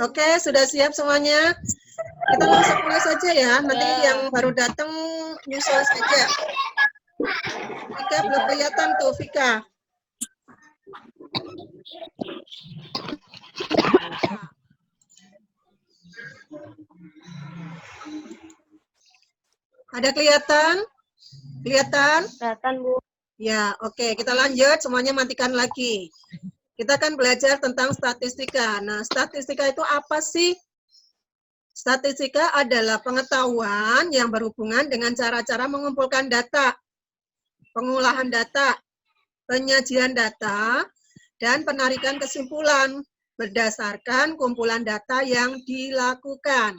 Oke, sudah siap semuanya? Kita langsung mulai saja ya. Nanti yang baru datang nyusul saja. Vika belum kelihatan tuh, Vika. Ada kelihatan? Kelihatan? Kelihatan, Bu. Ya, oke. Kita lanjut. Semuanya matikan lagi. Kita akan belajar tentang statistika. Nah, statistika itu apa sih? Statistika adalah pengetahuan yang berhubungan dengan cara-cara mengumpulkan data, pengolahan data, penyajian data, dan penarikan kesimpulan berdasarkan kumpulan data yang dilakukan.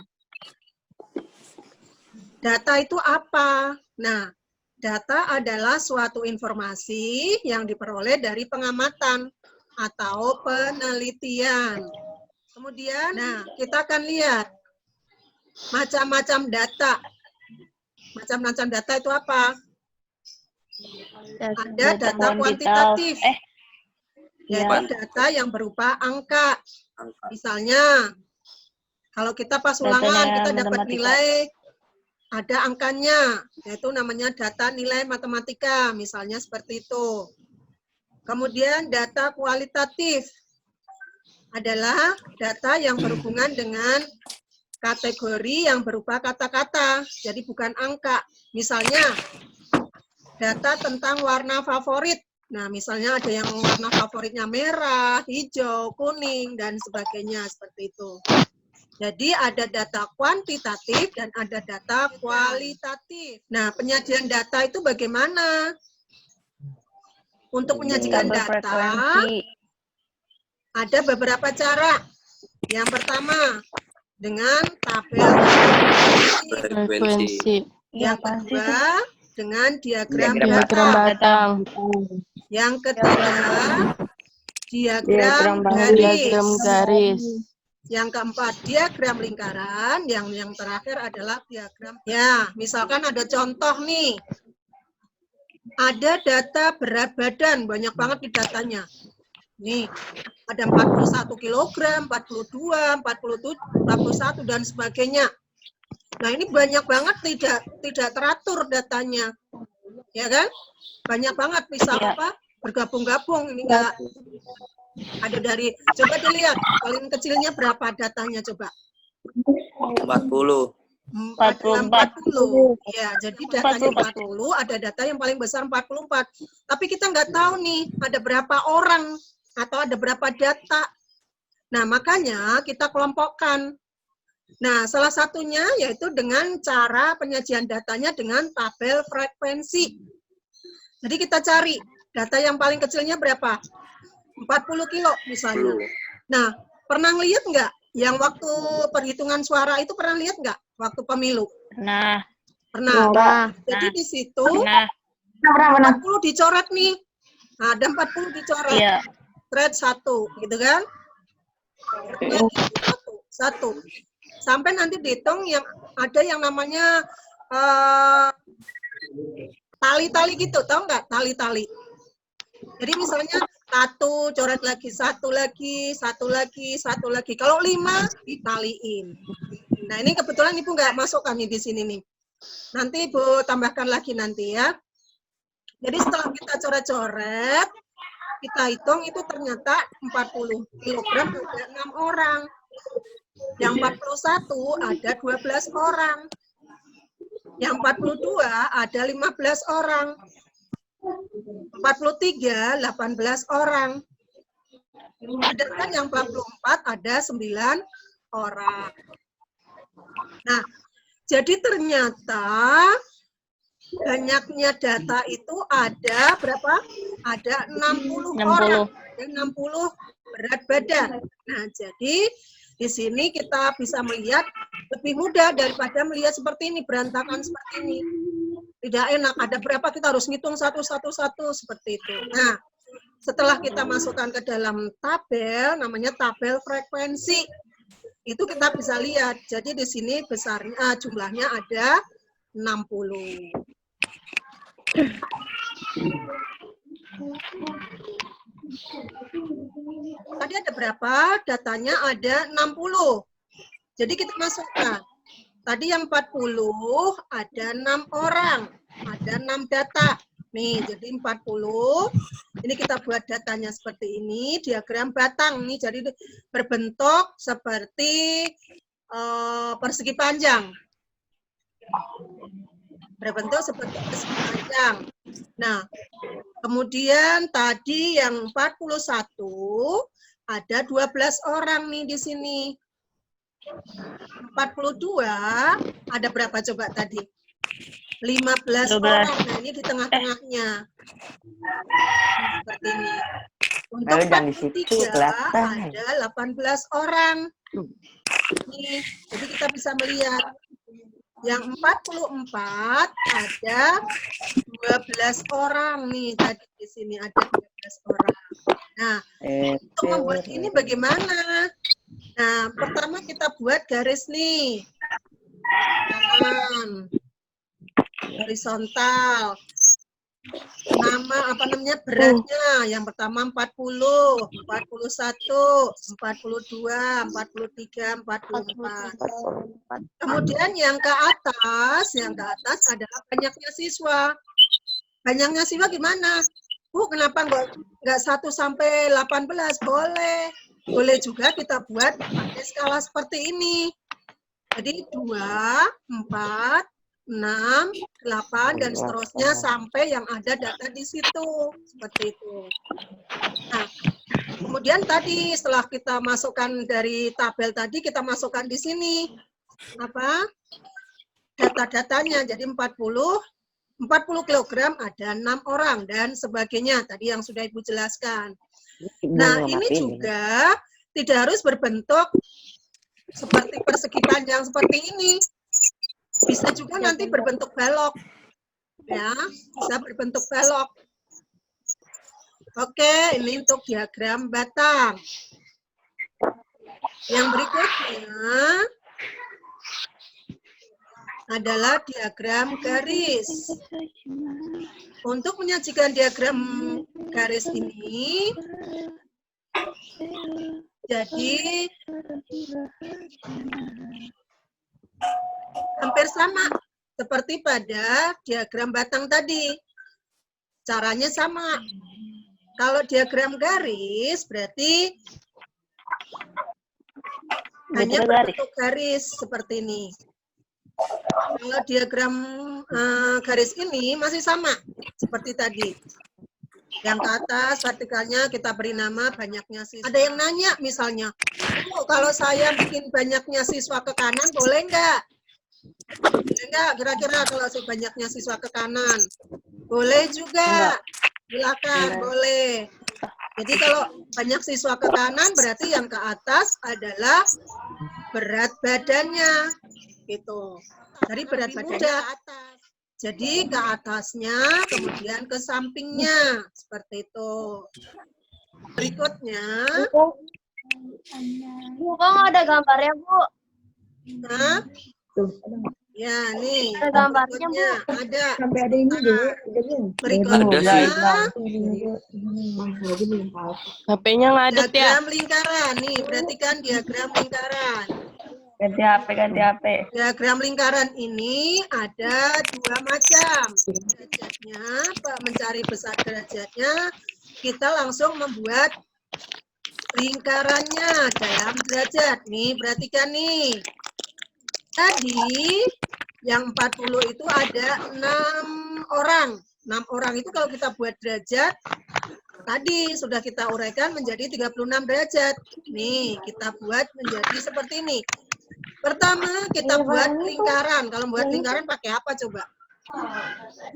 Data itu apa? Nah, data adalah suatu informasi yang diperoleh dari pengamatan atau penelitian. Kemudian, nah, kita akan lihat macam-macam data. Macam-macam data itu apa? Ada data kuantitatif, yaitu data yang berupa angka. Misalnya, kalau kita pas ulangan, kita dapat nilai, ada angkanya, yaitu namanya data nilai matematika, misalnya seperti itu. Kemudian data kualitatif adalah data yang berhubungan dengan kategori yang berupa kata-kata, jadi bukan angka. Misalnya, data tentang warna favorit. Nah, misalnya ada yang warna favoritnya merah, hijau, kuning, dan sebagainya, seperti itu. Jadi ada data kuantitatif dan ada data kualitatif. Nah, penyajian data itu bagaimana? Untuk menyajikan data, ada beberapa cara. Yang pertama, dengan tabel frekuensi. Yang kedua, dengan diagram batang. Yang ketiga, diagram garis. Yang keempat, diagram lingkaran. Yang terakhir adalah diagram. Ya, misalkan ada contoh nih. Ada data berat badan, banyak banget di datanya. Nih, ada 41 kg, 42, 47, 41, dan sebagainya. Nah, ini banyak banget tidak teratur datanya. Ya kan? Banyak banget, bisa apa? Bergabung-gabung. Ini enggak ada dari, coba dilihat, paling kecilnya berapa datanya, coba? 40. 40. Ya, jadi datanya 40, ada data yang paling besar 44. Tapi kita nggak tahu nih, ada berapa orang, atau ada berapa data. Nah, makanya kita kelompokkan. Nah, salah satunya yaitu dengan cara penyajian datanya dengan tabel frekuensi. Jadi kita cari data yang paling kecilnya berapa? 40 kilo misalnya. Nah, pernah lihat nggak yang waktu perhitungan suara itu, pernah lihat nggak waktu pemilu? Pernah. Jadi di situ 40 dicoret nih. Nah, ada 40 dicoret. Iya. Thread 1, gitu kan? Satu. Sampai nanti dihitung yang ada yang namanya tali-tali gitu, tahu nggak? Tali-tali. Jadi misalnya 1, coret lagi, 1 lagi, 1 lagi, 1 lagi. Kalau 5 ditaliin. Nah, ini kebetulan Ibu nggak masukkan nih di sini nih. Nanti Ibu tambahkan lagi nanti ya. Jadi setelah kita coret-coret, kita hitung itu ternyata 40 kg ada 6 orang. Yang 41 ada 12 orang. Yang 42 ada 15 orang. 43, 18 orang. Sedangkan yang 44 ada 9 orang. Nah, jadi ternyata banyaknya data itu ada berapa? Ada 60 orang. 60 berat badan. Nah, jadi di sini kita bisa melihat lebih mudah daripada melihat seperti ini, berantakan seperti ini. Tidak enak, ada berapa kita harus ngitung satu-satu seperti itu. Nah, setelah kita masukkan ke dalam tabel, namanya tabel frekuensi, itu kita bisa lihat. Jadi di sini besarnya, jumlahnya ada 60. Tadi ada berapa? Datanya ada 60. Jadi kita masukkan. Tadi yang 40 ada 6 orang. Ada 6 data. Nih, jadi 40. Ini kita buat datanya seperti ini. Diagram batang nih. Jadi berbentuk seperti persegi panjang. Berbentuk seperti persegi panjang. Nah, kemudian tadi yang 41 ada 12 orang nih di sini. 42 ada berapa coba tadi? 15 orang. Nah, ini di tengah-tengahnya. Seperti ini. Untuk 43 ada 18 orang. Nih, jadi kita bisa melihat yang 44 ada 12 orang nih tadi di sini ada 12 orang. Nah, untuk membuat ini bagaimana? Nah, pertama kita buat garis nih. Kanan. Horizontal. Nama apa namanya beratnya? Yang pertama 40, 41, 42, 43, 44. Kemudian yang ke atas adalah banyaknya siswa. Banyaknya siswa gimana? Bu, kenapa nggak 1 sampai 18? Boleh. Boleh juga kita buat pakai skala seperti ini. Jadi 2, 4, 6, 8, dan seterusnya sampai yang ada data di situ. Seperti itu. Nah, kemudian tadi setelah kita masukkan dari tabel tadi, kita masukkan di sini. Apa? Data-datanya. Jadi 40 kg ada 6 orang dan sebagainya. Tadi yang sudah Ibu jelaskan. Nah, ini juga tidak harus berbentuk seperti persegi panjang seperti ini. Bisa juga nanti berbentuk balok. Ya, bisa berbentuk balok. Oke, ini untuk diagram batang. Yang berikutnya adalah diagram garis. Untuk menyajikan diagram garis ini, jadi hampir sama seperti pada diagram batang tadi. Caranya sama. Kalau diagram garis berarti hanya berbentuk garis seperti ini. Kalau diagram garis ini masih sama seperti tadi. Yang ke atas vertikalnya kita beri nama banyaknya siswa. Ada yang nanya misalnya, oh, kalau saya bikin banyaknya siswa ke kanan boleh nggak? Boleh nggak kira-kira kalau banyaknya siswa ke kanan? Boleh juga. Silakan, boleh. Jadi kalau banyak siswa ke kanan berarti yang ke atas adalah berat badannya. Gitu. Dari berat badannya ke atas. Jadi ke atasnya, kemudian ke sampingnya. Seperti itu. Berikutnya. Bu, kok ada gambarnya, Bu? Nah, ya, nih. Ada gambarnya, Bu. Ada. Sampai ada ini deh. Berikutnya. HP-nya ngadet ya. Diagram lingkaran. Nih, perhatikan diagram lingkaran. Ganti HP. Diagram lingkaran ini ada 2 macam. Derajatnya, mencari besar derajatnya, kita langsung membuat lingkarannya dalam derajat. Nih, perhatikan nih. Tadi yang 40 itu ada 6 orang. 6 orang itu kalau kita buat derajat, tadi sudah kita uraikan menjadi 36 derajat. Nih, kita buat menjadi seperti ini. Pertama, kita buat lingkaran. Kalau buat lingkaran pakai apa coba?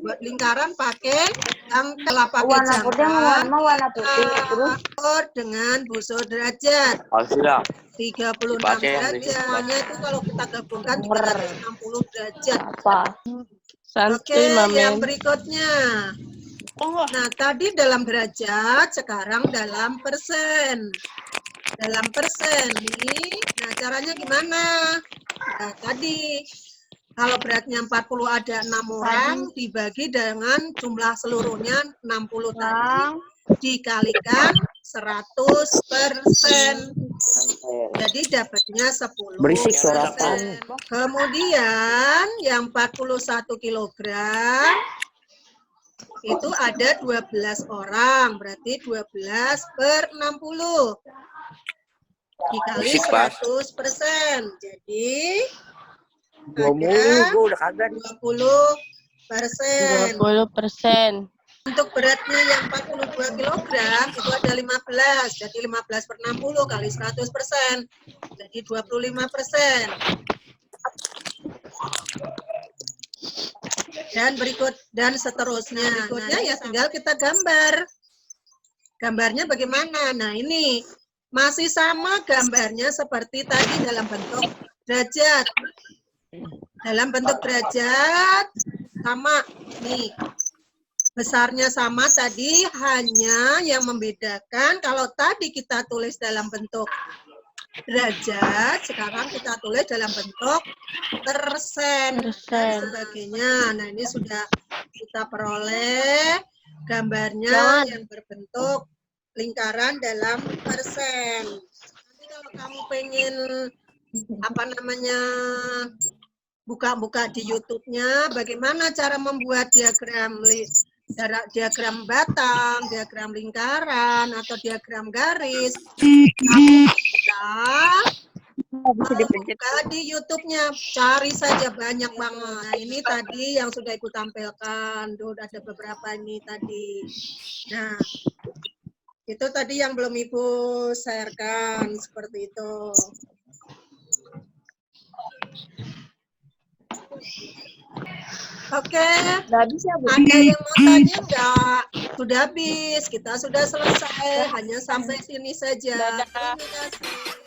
Buat lingkaran pakai yang telah pakai jangka dengan busur derajat. 36 derajat. Hanya itu kalau kita gabungkan 360 derajat. Oke, yang berikutnya. Nah, tadi dalam derajat, sekarang dalam persen. Dalam persen nih, nah caranya gimana? Nah, tadi kalau beratnya 40 ada 6 orang dibagi dengan jumlah seluruhnya 60 tadi dikalikan 100%. Jadi dapatnya 10%. Berisik suara apa? Kemudian yang 41 kilogram itu ada 12 orang, berarti 12/60. Dikali Berisik, Pas. 100%. Jadi Gua ada udah kagak. 20%. Untuk beratnya yang 42 kilogram itu ada 15. Jadi 15/60 kali 100%. Jadi 25%. Dan seterusnya. Berikutnya ya tinggal kita gambar. Gambarnya bagaimana? Nah, ini masih sama gambarnya seperti tadi dalam bentuk derajat. Dalam bentuk derajat sama nih. Besarnya sama tadi, hanya yang membedakan kalau tadi kita tulis dalam bentuk derajat, sekarang kita tulis dalam bentuk persen dan sebagainya. Nah, ini sudah kita peroleh gambarnya yang berbentuk lingkaran dalam persen. Nanti kalau kamu pengen buka-buka di YouTube-nya bagaimana cara membuat diagram batang, diagram lingkaran, atau diagram garis. Kamu bisa buka di YouTube-nya, cari saja banyak banget. Nah, ini tadi yang sudah Ibu tampilkan, ada beberapa ini tadi. Nah, itu tadi yang belum Ibu sharekan, seperti itu. Oke, ada yang mau tanya enggak? Sudah habis, kita sudah selesai, hanya sampai sini saja. Terima kasih.